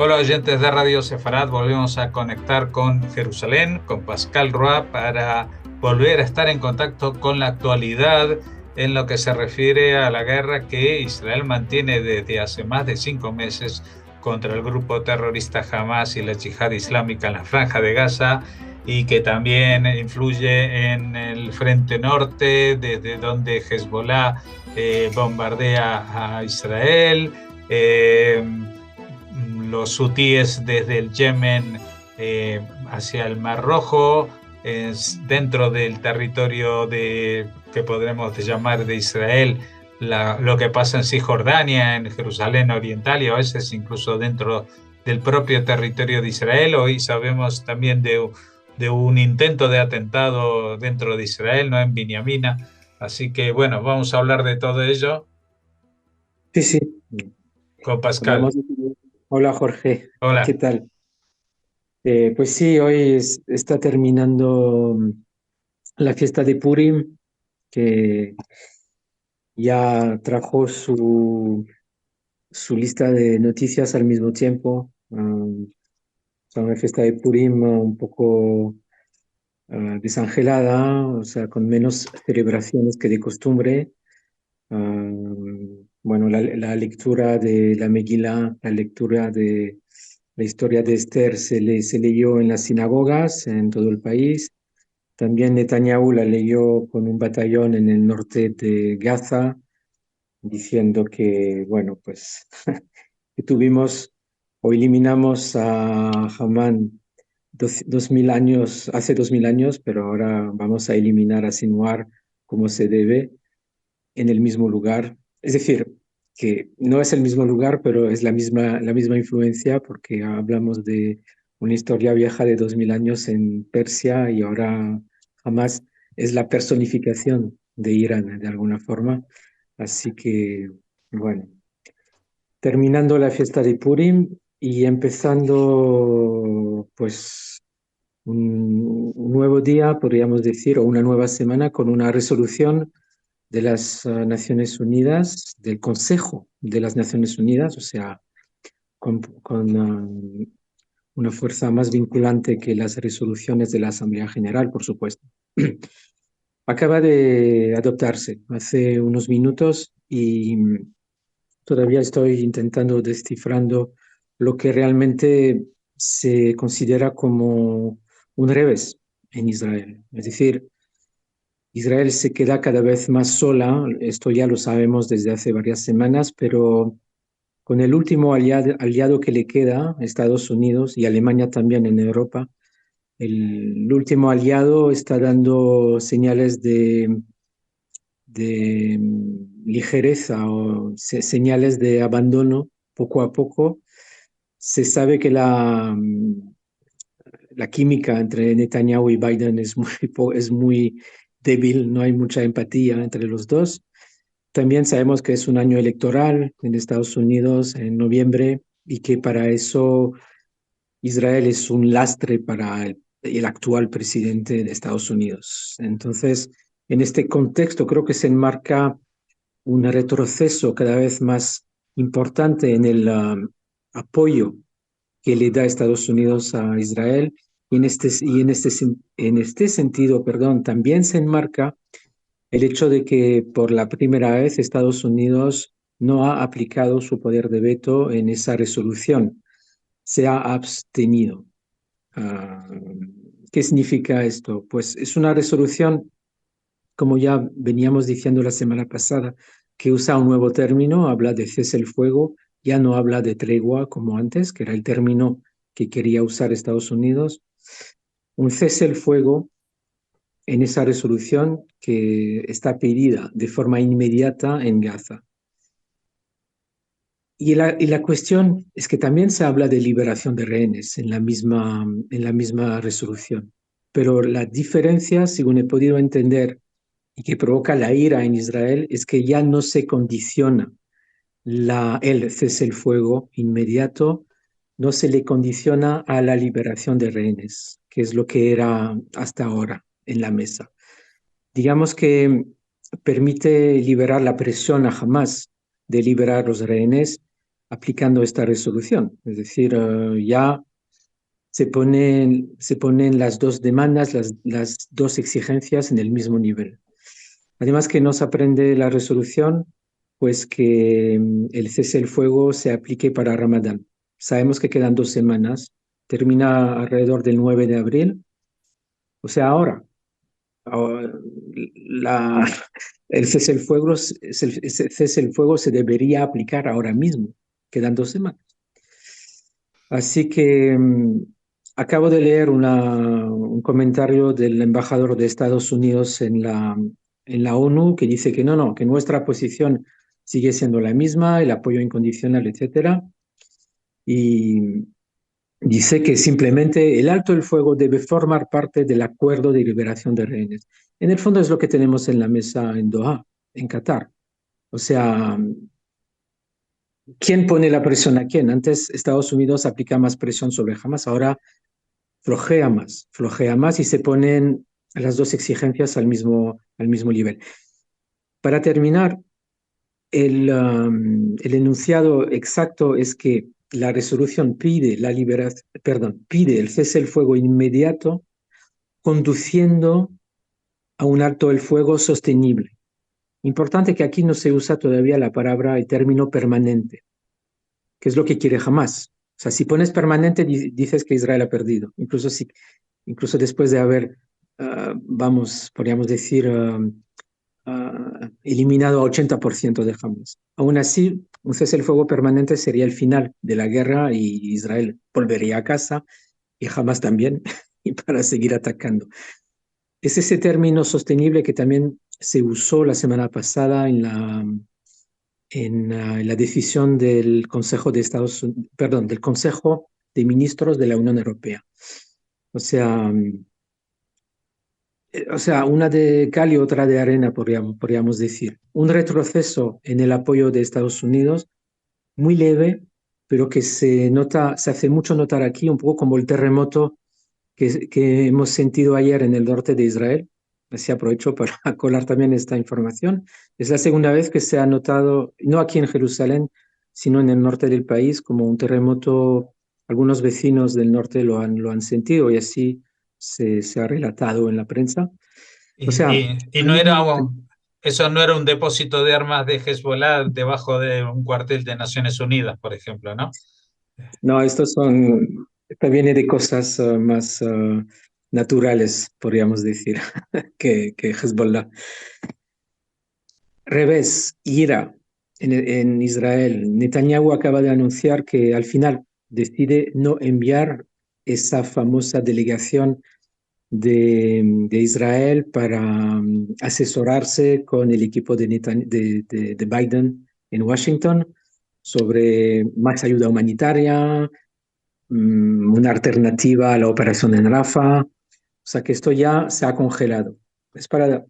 Hola oyentes de Radio Sefarad, volvemos a conectar con Jerusalén, con Pascal Roy, para volver a estar en contacto con la actualidad en lo que se refiere a la guerra que Israel mantiene desde hace más de 5 meses contra el grupo terrorista Hamas y la Yihad Islámica en la Franja de Gaza, y que también influye en el frente norte, desde donde Hezbollah bombardea a Israel. Los hutíes desde el Yemen hacia el Mar Rojo, dentro del territorio que podremos llamar de Israel, lo que pasa en Cisjordania, en Jerusalén Oriental, y a veces incluso dentro del propio territorio de Israel. Hoy sabemos también de un intento de atentado dentro de Israel, no en Binyamina. Así que bueno, vamos a hablar de todo ello Sí, sí, con Pascal. hablamos. Hola Jorge, ¿qué Hola. tal? Pues sí, hoy está terminando la fiesta de Purim, que ya trajo su lista de noticias al mismo tiempo. O sea, una fiesta de Purim un poco desangelada, o sea, con menos celebraciones que de costumbre. Bueno, la lectura de la Megilá, la lectura de la historia de Esther se leyó en las sinagogas en todo el país. También Netanyahu la leyó con un batallón en el norte de Gaza, diciendo que, bueno, pues que tuvimos o eliminamos a Hamán 2000 años, hace 2000 años, pero ahora vamos a eliminar a Sinwar como se debe en el mismo lugar. Es decir, que no es el mismo lugar, pero es la misma influencia, porque hablamos de una historia vieja de 2000 años en Persia y ahora Hamas es la personificación de Irán de alguna forma. Así que, bueno, terminando la fiesta de Purim y empezando pues un nuevo día, podríamos decir, o una nueva semana con una resolución de las Naciones Unidas, del Consejo de las Naciones Unidas, o sea, con una fuerza más vinculante que las resoluciones de la Asamblea General, por supuesto. Acaba de adoptarse hace unos minutos y todavía estoy intentando descifrando lo que realmente se considera como un revés en Israel. Es decir, Israel se queda cada vez más sola, esto ya lo sabemos desde hace varias semanas, pero con el último aliado que le queda, Estados Unidos y Alemania también en Europa, el último aliado está dando señales de ligereza o señales de abandono poco a poco. Se sabe que la química entre Netanyahu y Biden es muy débil, no hay mucha empatía entre los dos. También sabemos que es un año electoral en Estados Unidos en noviembre y que para eso Israel es un lastre para el actual presidente de Estados Unidos. Entonces, en este contexto creo que se enmarca un retroceso cada vez más importante en el apoyo que le da Estados Unidos a Israel. En este sentido, perdón, también se enmarca el hecho de que por la primera vez Estados Unidos no ha aplicado su poder de veto en esa resolución, se ha abstenido. Ah, ¿Qué significa esto? Pues es una resolución, como ya veníamos diciendo la semana pasada, que usa un nuevo término, habla de cese el fuego, ya no habla de tregua como antes, que era el término que quería usar Estados Unidos. Un cese el fuego en esa resolución que está pedida de forma inmediata en Gaza. Y la cuestión es que también se habla de liberación de rehenes en la misma resolución. Pero la diferencia, según he podido entender, y que provoca la ira en Israel, es que ya no se condiciona el cese el fuego inmediato, no se le condiciona a la liberación de rehenes, que es lo que era hasta ahora en la mesa. Digamos que permite liberar la presión a Hamas de liberar los rehenes aplicando esta resolución. Es decir, ya se ponen las dos demandas, las dos exigencias en el mismo nivel. Además que nos aprende la resolución, pues que el cese el fuego se aplique para Ramadán. Sabemos que quedan 2 semanas, termina alrededor del 9 de abril, o sea, ahora. Ahora, la, el cese el fuego, el cese el fuego se debería aplicar ahora mismo, quedan 2 semanas. Así que acabo de leer un comentario del embajador de Estados Unidos en la ONU que dice que no, que nuestra posición sigue siendo la misma, el apoyo incondicional, etcétera. Y dice que simplemente el alto el fuego debe formar parte del acuerdo de liberación de rehenes. En el fondo es lo que tenemos en la mesa en Doha, en Qatar. O sea, ¿quién pone la presión a quién? Antes Estados Unidos aplica más presión sobre Hamas, ahora flojea más y se ponen las dos exigencias al mismo nivel. Para terminar, el enunciado exacto es que la resolución pide el cese el fuego inmediato, conduciendo a un alto el fuego sostenible. Importante que aquí no se usa todavía la palabra, el término permanente, que es lo que quiere Hamas. O sea, si pones permanente, dices que Israel ha perdido, incluso después de haber, podríamos decir, eliminado a 80% de Hamas. Aún así, un cese el fuego permanente sería el final de la guerra y Israel volvería a casa y Hamas también, y para seguir atacando. Es ese término sostenible que también se usó la semana pasada en la decisión del Consejo de del Consejo de Ministros de la Unión Europea. O sea, una de cal y otra de arena, podríamos decir. Un retroceso en el apoyo de Estados Unidos, muy leve, pero que se hace mucho notar aquí, un poco como el terremoto que hemos sentido ayer en el norte de Israel. Así aprovecho para colar también esta información. Es la segunda vez que se ha notado, no aquí en Jerusalén, sino en el norte del país, como un terremoto. Algunos vecinos del norte lo han sentido y así se ha relatado en la prensa. O sea, Y no era eso no era un depósito de armas de Hezbollah debajo de un cuartel de Naciones Unidas, por ejemplo, ¿no? no, esto viene de cosas más naturales, podríamos decir, que Hezbollah. Revés, ira en Israel. Netanyahu acaba de anunciar que al final decide no enviar esa famosa delegación de Israel para asesorarse con el equipo de Biden en Washington sobre más ayuda humanitaria, una alternativa a la operación en Rafah. O sea que esto ya se ha congelado. Es para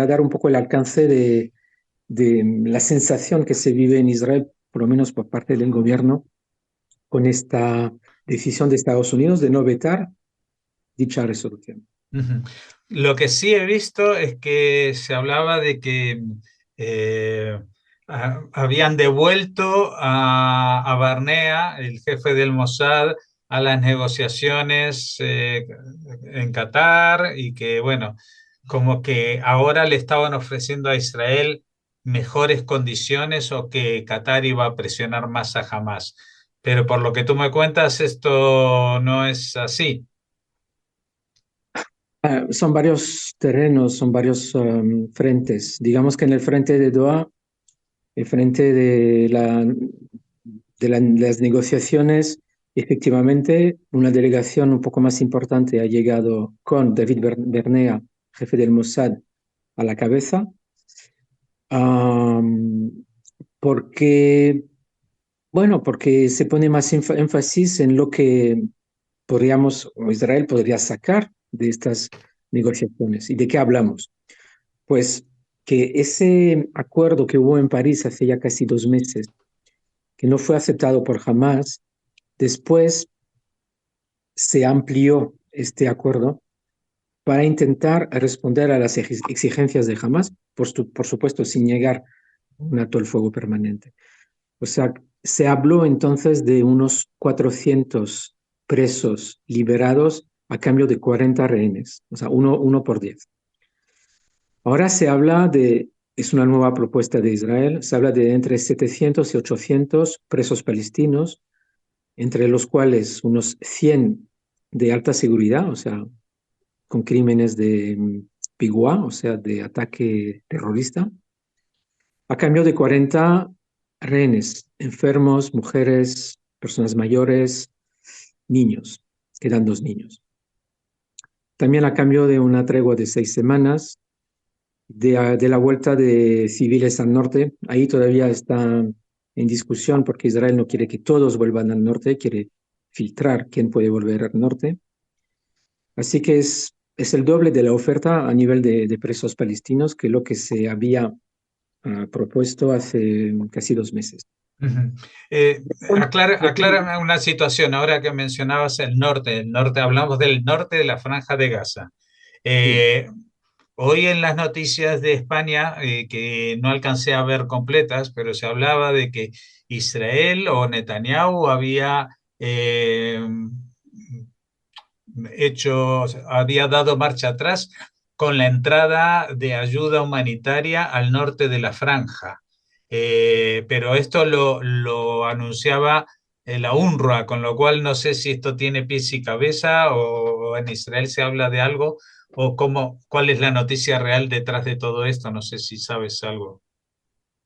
dar un poco el alcance de la sensación que se vive en Israel, por lo menos por parte del gobierno, con esta decisión de Estados Unidos de no vetar dicha resolución. Ujú. Lo que sí he visto es que se hablaba de que eh, habían devuelto a Barnea, el jefe del Mossad, a las negociaciones en Qatar y que, bueno, como que ahora le estaban ofreciendo a Israel mejores condiciones o que Qatar iba a presionar más a Hamas. Pero por lo que tú me cuentas, esto no es así. Son varios terrenos, son varios frentes. Digamos que en el frente de Doha, el frente de las negociaciones, efectivamente, una delegación un poco más importante ha llegado con David Bernea, jefe del Mossad, a la cabeza, um, porque, bueno, porque se pone más énfasis en lo que o Israel podría sacar de estas negociaciones. ¿Y de qué hablamos? Pues que ese acuerdo que hubo en París hace ya casi 2 meses, que no fue aceptado por Hamas, después se amplió este acuerdo para intentar responder a las exigencias de Hamas, por supuesto sin llegar a un alto el fuego permanente. O sea, se habló entonces de unos 400 presos liberados a cambio de 40 rehenes, o sea, uno por 10. Ahora se habla de, es una nueva propuesta de Israel, se habla de entre 700 y 800 presos palestinos, entre los cuales unos 100 de alta seguridad, o sea, con crímenes de pigua, o sea, de ataque terrorista, a cambio de 40 rehenes, enfermos, mujeres, personas mayores, niños, quedan 2 niños. También a cambio de una tregua de 6 semanas, de la vuelta de civiles al norte. Ahí todavía está en discusión porque Israel no quiere que todos vuelvan al norte, quiere filtrar quién puede volver al norte. Así que es el doble de la oferta a nivel de presos palestinos que lo que se había propuesto hace casi 2 meses. Ujú. Aclárame una situación, ahora que mencionabas el norte, hablamos del norte de la Franja de Gaza. Sí. Eh, Hoy en las noticias de España, que no alcancé a ver completas, pero se hablaba de que Israel o Netanyahu había había dado marcha atrás con la entrada de ayuda humanitaria al norte de la franja. Pero esto lo anunciaba la UNRWA, con lo cual no sé si esto tiene pies y cabeza o en Israel se habla de algo o cuál es la noticia real detrás de todo esto. No sé si sabes algo.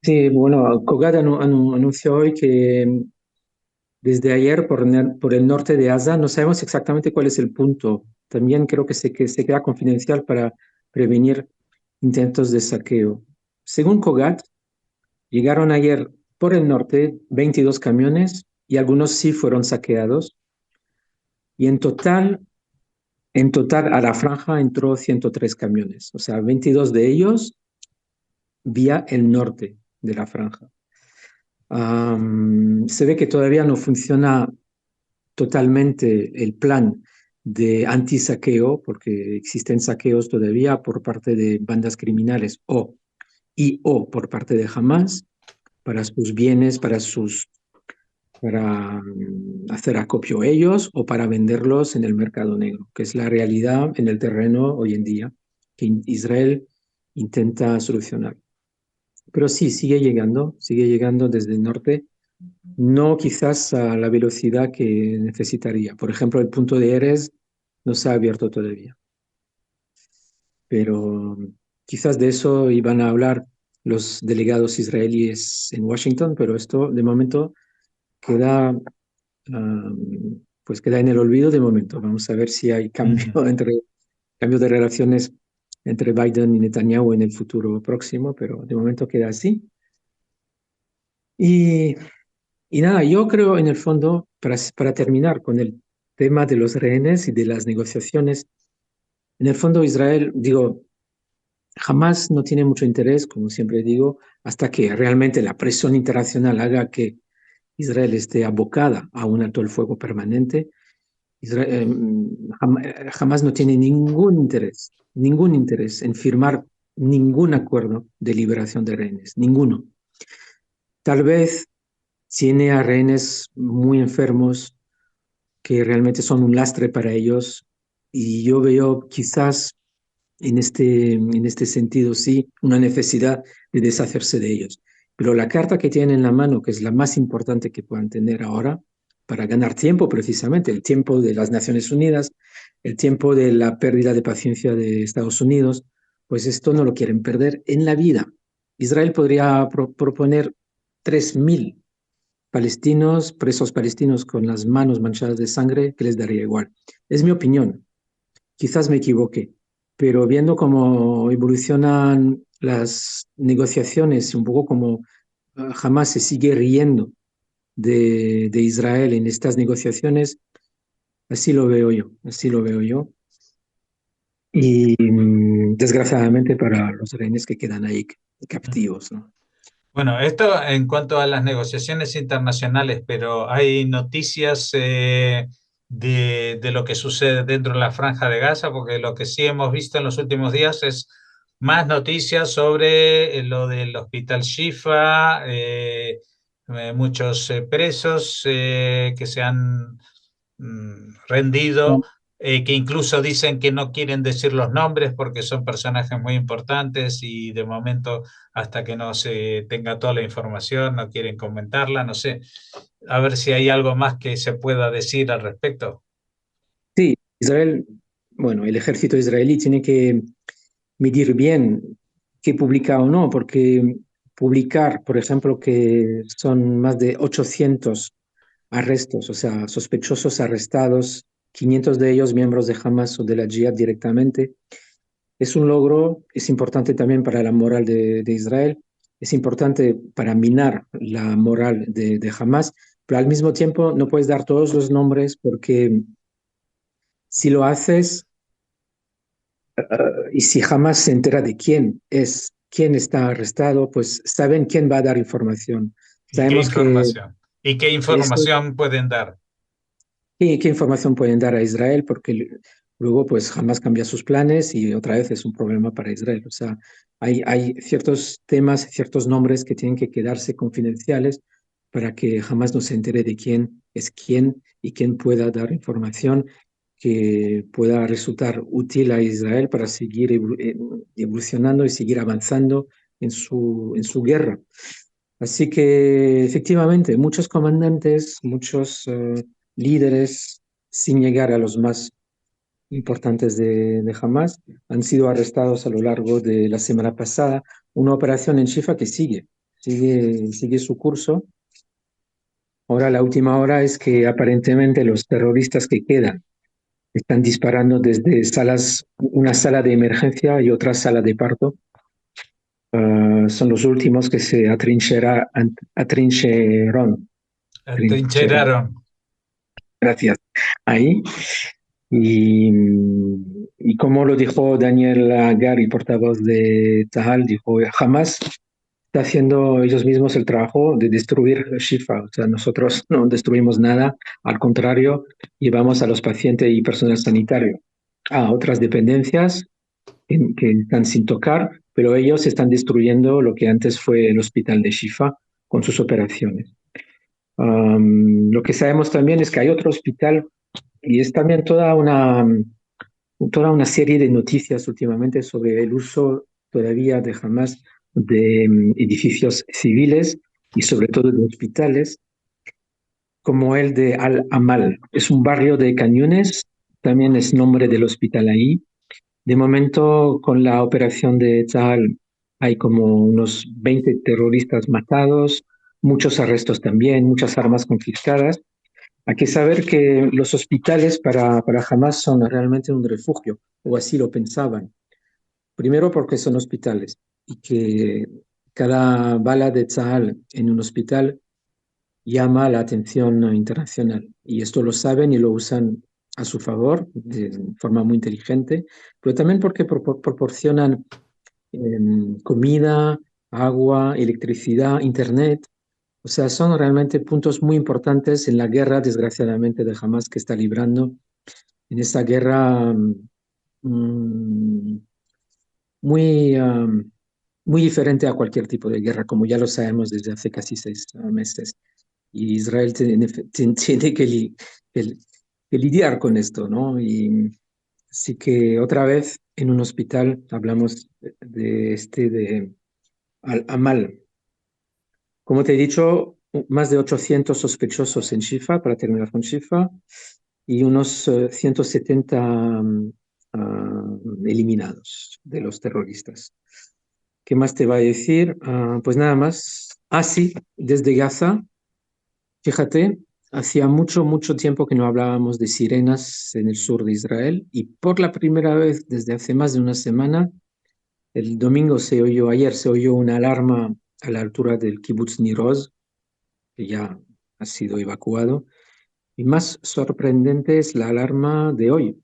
Sí, bueno, Kogat anunció hoy que desde ayer por el norte de Gaza no sabemos exactamente cuál es el punto. También creo que se queda confidencial para prevenir intentos de saqueo. Según Kogat, llegaron ayer por el norte 22 camiones y algunos sí fueron saqueados. Y en total a la franja entró 103 camiones, o sea, 22 de ellos vía el norte de la franja. Se ve que todavía no funciona totalmente el plan de antisaqueo, porque existen saqueos todavía por parte de bandas criminales o por parte de Hamas para sus bienes, para hacer acopio ellos o para venderlos en el mercado negro, que es la realidad en el terreno hoy en día que Israel intenta solucionar. Pero sí, sigue llegando desde el norte, no quizás a la velocidad que necesitaría. Por ejemplo, el punto de Erez no se ha abierto todavía, pero quizás de eso iban a hablar los delegados israelíes en Washington, pero esto de momento queda, pues queda en el olvido de momento. Vamos a ver si hay cambio Ujú. cambio de relaciones entre Biden y Netanyahu en el futuro próximo, pero de momento queda así. Y Y nada, yo creo en el fondo, para terminar con el tema de los rehenes y de las negociaciones, en el fondo Israel, digo, jamás no tiene mucho interés, como siempre digo, hasta que realmente la presión internacional haga que Israel esté abocada a un alto el fuego permanente. Israel, jamás no tiene ningún interés en firmar ningún acuerdo de liberación de rehenes, ninguno. Tal vez tiene a rehenes muy enfermos que realmente son un lastre para ellos. Y yo veo quizás en este sentido, sí, una necesidad de deshacerse de ellos. Pero la carta que tienen en la mano, que es la más importante que puedan tener ahora, para ganar tiempo precisamente, el tiempo de las Naciones Unidas, el tiempo de la pérdida de paciencia de Estados Unidos, pues esto no lo quieren perder en la vida. Israel podría proponer 3.000 palestinos, presos palestinos con las manos manchadas de sangre, que les daría igual. Es mi opinión, quizás me equivoque, pero viendo cómo evolucionan las negociaciones, un poco como jamás se sigue riendo de Israel en estas negociaciones, así lo veo yo. Y desgraciadamente para los rehenes que quedan ahí captivos, ¿no? Bueno, esto en cuanto a las negociaciones internacionales, pero hay noticias de lo que sucede dentro de la Franja de Gaza, porque lo que sí hemos visto en los últimos días es más noticias sobre lo del Hospital Shifa, muchos presos que se han rendido, que incluso dicen que no quieren decir los nombres porque son personajes muy importantes y de momento hasta que no se tenga toda la información no quieren comentarla, no sé. A ver si hay algo más que se pueda decir al respecto. Sí, Israel, bueno, el ejército israelí tiene que medir bien qué publica o no, porque publicar, por ejemplo, que son más de 800 arrestos, o sea, sospechosos arrestados, 500 de ellos miembros de Hamas o de la Jihad directamente, es un logro, es importante también para la moral de Israel, es importante para minar la moral de Hamas, pero al mismo tiempo no puedes dar todos los nombres porque si lo haces, y si jamás se entera de quién es, quién está arrestado, pues saben quién va a dar información. ¿Y qué Sabemos que información? ¿Y qué esto, información pueden dar? qué información pueden dar a Israel, porque luego pues jamás cambia sus planes y otra vez es un problema para Israel. O sea, hay ciertos temas, ciertos nombres que tienen que quedarse confidenciales para que jamás no se entere de quién es quién y quién pueda dar información que pueda resultar útil a Israel para seguir evolucionando y seguir avanzando en su guerra. Así que efectivamente, muchos comandantes, muchos líderes, sin llegar a los más importantes de Hamas, han sido arrestados a lo largo de la semana pasada. Una operación en Shifa que sigue su curso. Ahora la última hora es que aparentemente los terroristas que quedan están disparando desde salas, una sala de emergencia y otra sala de parto. Son los últimos que se atrincheraron. Trincheraron, Atrincheraron. gracias. Ahí. Y, y como lo dijo Daniel Hagari, portavoz de Tzahal, dijo, jamás está haciendo ellos mismos el trabajo de destruir Shifa. O sea, nosotros no destruimos nada, al contrario, llevamos a los pacientes y personal sanitario a otras dependencias que están sin tocar, pero ellos están destruyendo lo que antes fue el hospital de Shifa con sus operaciones. Lo que sabemos también es que hay otro hospital y es también toda una serie de noticias últimamente sobre el uso todavía de Hamas de edificios civiles y sobre todo de hospitales, como el de Al-Amal. Es un barrio de cañones, también es nombre del hospital ahí. De momento, con la operación de Tzahal, hay como unos 20 terroristas matados, muchos arrestos también, muchas armas confiscadas. Hay que saber que los hospitales para Hamas son realmente un refugio, o así lo pensaban. Primero porque son hospitales y que cada bala de Tzahal en un hospital llama la atención internacional. Y esto lo saben y lo usan a su favor de forma muy inteligente, pero también porque proporcionan comida, agua, electricidad, internet. O sea, son realmente puntos muy importantes en la guerra, desgraciadamente, de Hamas que está librando, en esa guerra mm, muy, muy diferente a cualquier tipo de guerra, como ya lo sabemos desde hace casi 6 meses. Y Israel tiene que lidiar con esto, ¿no? Y así que otra vez en un hospital hablamos de Al-Amal. Como te he dicho, más de 800 sospechosos en Shifa, para terminar con Shifa, y unos 170 eliminados de los terroristas. ¿Qué más te va a decir? Pues nada más. Sí, desde Gaza, fíjate, hacía mucho, mucho tiempo que no hablábamos de sirenas en el sur de Israel y por la primera vez desde hace más de una semana, el domingo ayer se oyó una alarma a la altura del kibbutz Niroz, que ya ha sido evacuado. Y más sorprendente es la alarma de hoy,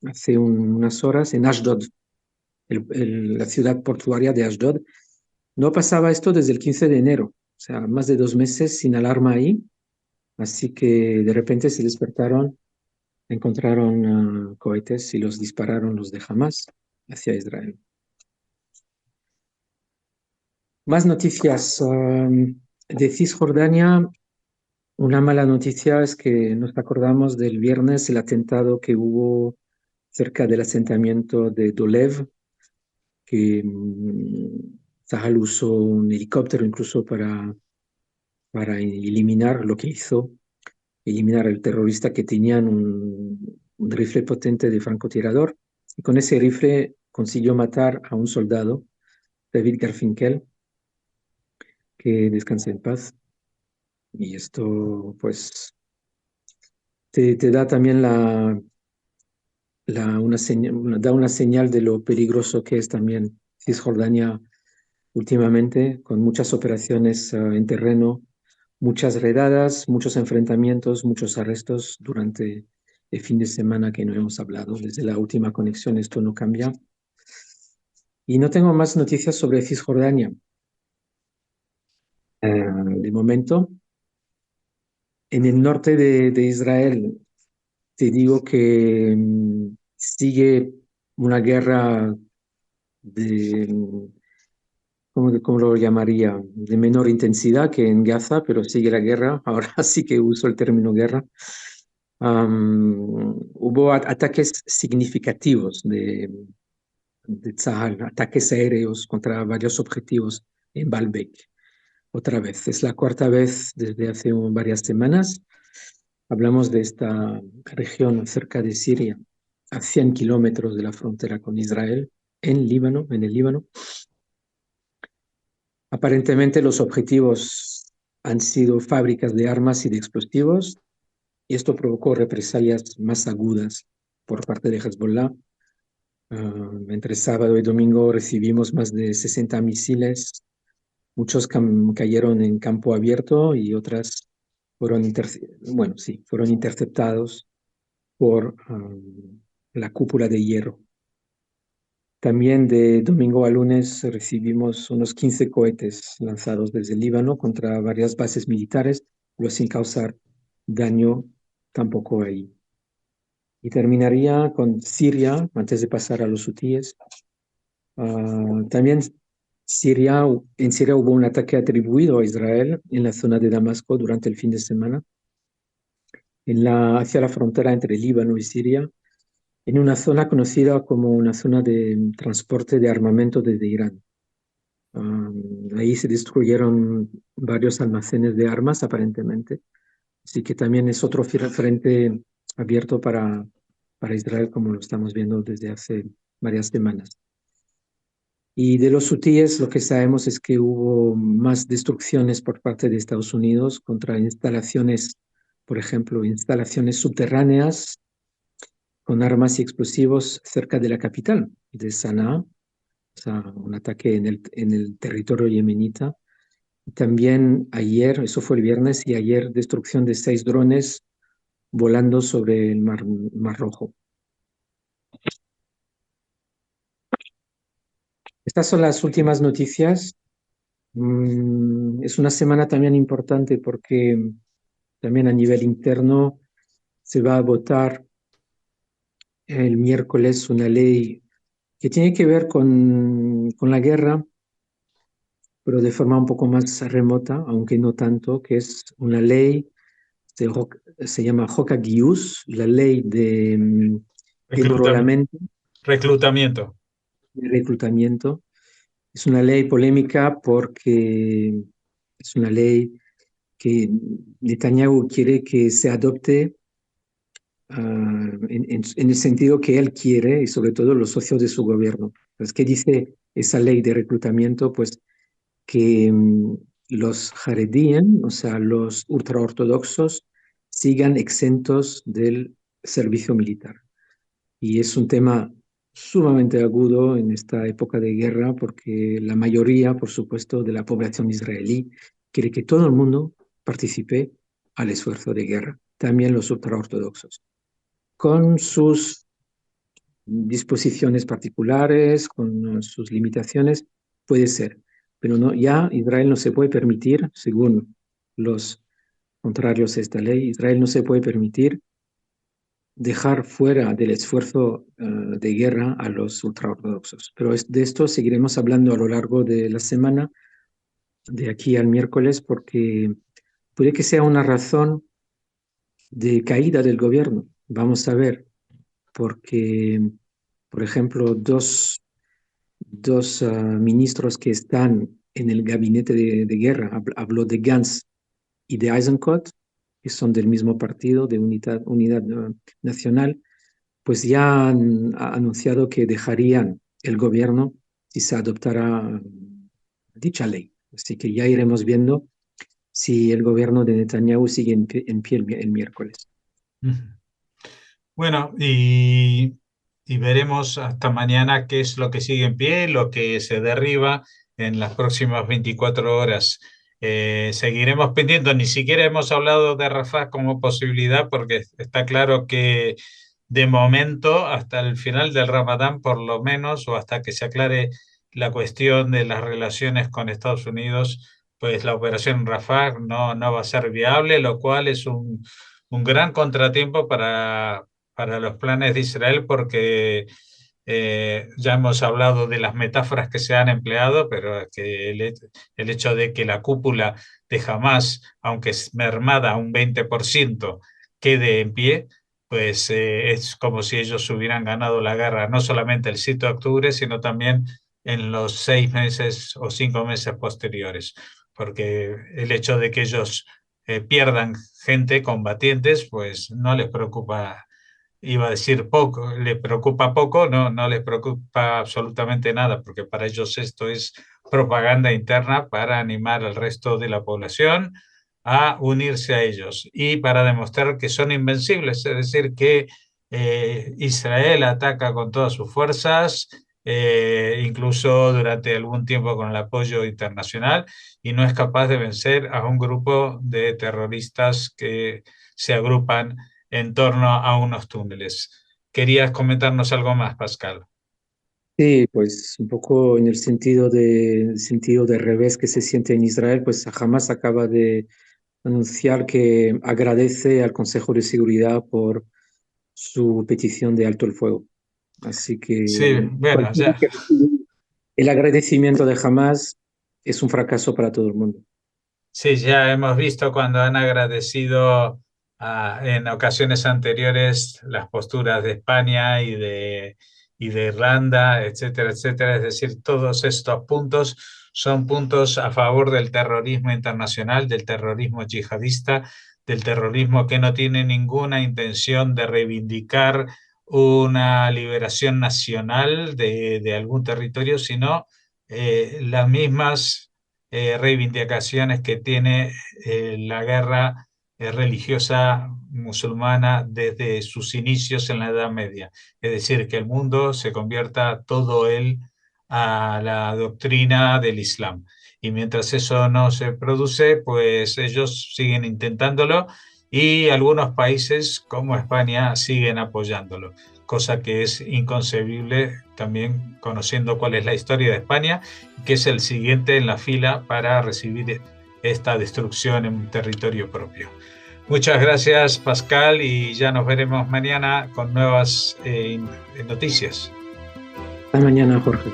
hace unas horas en Ashdod, la ciudad portuaria de Ashdod. No pasaba esto desde el 15 de enero, o sea, más de 2 meses sin alarma ahí. Así que de repente se despertaron, encontraron cohetes y los dispararon los de Hamas hacia Israel. Más noticias. De Cisjordania, una mala noticia es que nos acordamos del viernes, el atentado que hubo cerca del asentamiento de Dolev, que Tzahal usó un helicóptero incluso para eliminar lo que hizo, eliminar al terrorista que tenían un rifle potente de francotirador. Y con ese rifle consiguió matar a un soldado, David Garfinkel, que descanse en paz. Y esto, pues, te da también da una señal de lo peligroso que es también Cisjordania últimamente, con muchas operaciones en terreno, muchas redadas, muchos enfrentamientos, muchos arrestos durante el fin de semana que no hemos hablado. Desde la última conexión esto no cambia. Y no tengo más noticias sobre Cisjordania. De momento, en el norte de Israel, te digo que sigue una guerra de, ¿cómo lo llamaría? De menor intensidad que en Gaza, pero sigue la guerra. Ahora sí que uso el término guerra. Hubo ataques significativos de Tzahal, ataques aéreos contra varios objetivos en Baalbek. Otra vez, es la cuarta vez desde hace varias semanas. Hablamos de esta región cerca de Siria, a 100 kilómetros de la frontera con Israel, en el Líbano. Aparentemente los objetivos han sido fábricas de armas y de explosivos, y esto provocó represalias más agudas por parte de Hezbollah. Entre sábado y domingo recibimos más de 60 misiles, muchos cayeron en campo abierto y otras fueron interceptados por la cúpula de hierro. También de domingo a lunes recibimos unos 15 cohetes lanzados desde el Líbano contra varias bases militares, pero sin causar daño tampoco ahí. Y terminaría con Siria, antes de pasar a los hutíes. También en Siria hubo un ataque atribuido a Israel en la zona de Damasco durante el fin de semana, hacia la frontera entre Líbano y Siria, en una zona conocida como una zona de transporte de armamento desde Irán. Ahí se destruyeron varios almacenes de armas, aparentemente. Así que también es otro frente abierto para Israel, como lo estamos viendo desde hace varias semanas. Y de los hutíes, lo que sabemos es que hubo más destrucciones por parte de Estados Unidos contra instalaciones, por ejemplo, instalaciones subterráneas con armas y explosivos cerca de la capital, de Sanaa, o sea, un ataque en el territorio yemenita. También ayer, eso fue el viernes, y ayer destrucción de 6 drones volando sobre el Mar Rojo. Estas son las últimas noticias. Es una semana también importante porque también a nivel interno se va a votar el miércoles una ley que tiene que ver con la guerra, pero de forma un poco más remota, aunque no tanto, que es una ley, se llama Hok HaGius, la ley de Reclutamiento. enrolamiento, Reclutamiento. de reclutamiento. Es una ley polémica porque es una ley que Netanyahu quiere que se adopte en el sentido que él quiere y sobre todo los socios de su gobierno. Pues, ¿qué dice esa ley de reclutamiento? Pues que los jaredíes, o sea, los ultraortodoxos, sigan exentos del servicio militar. Y es un tema sumamente agudo en esta época de guerra porque la mayoría, por supuesto, de la población israelí quiere que todo el mundo participe al esfuerzo de guerra, también los ultraortodoxos, con sus disposiciones particulares, con sus limitaciones, puede ser, pero no, ya Israel no se puede permitir, según los contrarios a esta ley, Israel no se puede permitir dejar fuera del esfuerzo de guerra a los ultraortodoxos. Pero de esto seguiremos hablando a lo largo de la semana. de aquí al miércoles porque puede que sea una razón de caída del gobierno. Vamos a ver, porque, por ejemplo, dos ministros que están en el gabinete de guerra, habló de Gantz y de Eisenkot, que son del mismo partido, de Unidad Nacional, pues ya han anunciado que dejarían el gobierno si se adoptara dicha ley. Así que ya iremos viendo si el gobierno de Netanyahu sigue en pie el miércoles. Bueno, y veremos hasta mañana qué es lo que sigue en pie, lo que se derriba en las próximas 24 horas. Seguiremos pendientes, ni siquiera hemos hablado de Rafah como posibilidad, porque está claro que de momento, hasta el final del Ramadán, por lo menos, o hasta que se aclare la cuestión de las relaciones con Estados Unidos, pues la operación Rafah no va a ser viable, lo cual es un gran contratiempo para los planes de Israel, porque ya hemos hablado de las metáforas que se han empleado, pero que el hecho de que la cúpula de Hamás, aunque es mermada un 20%, quede en pie, pues es como si ellos hubieran ganado la guerra, no solamente el 7 de octubre, sino también en los 6 meses o 5 meses posteriores, porque el hecho de que ellos pierdan gente, combatientes, pues no les preocupa, iba a decir poco, les preocupa poco, no les preocupa absolutamente nada, porque para ellos esto es propaganda interna para animar al resto de la población a unirse a ellos y para demostrar que son invencibles, es decir, que Israel ataca con todas sus fuerzas, incluso durante algún tiempo con el apoyo internacional, y no es capaz de vencer a un grupo de terroristas que se agrupan en torno a unos túneles. ¿Querías comentarnos algo más, Pascal? Sí, pues un poco en el sentido de revés que se siente en Israel, pues Hamas acaba de anunciar que agradece al Consejo de Seguridad por su petición de alto el fuego. Así Sí, que bueno, ya. el agradecimiento de Hamas es un fracaso para todo el mundo. Sí, ya hemos visto cuando han agradecido en ocasiones anteriores las posturas de España y de Irlanda, etcétera, etcétera. Es decir, todos estos puntos son puntos a favor del terrorismo internacional, del terrorismo yihadista, del terrorismo que no tiene ninguna intención de reivindicar una liberación nacional de algún territorio, sino las mismas reivindicaciones que tiene la guerra religiosa musulmana desde sus inicios en la Edad Media. Es decir, que el mundo se convierta todo él a la doctrina del Islam. Y mientras eso no se produce, pues ellos siguen intentándolo y algunos países como España siguen apoyándolo, cosa que es inconcebible también conociendo cuál es la historia de España, que es el siguiente en la fila para recibir esta destrucción en un territorio propio. Muchas gracias, Pascal, y ya nos veremos mañana con nuevas noticias. Hasta mañana, Jorge.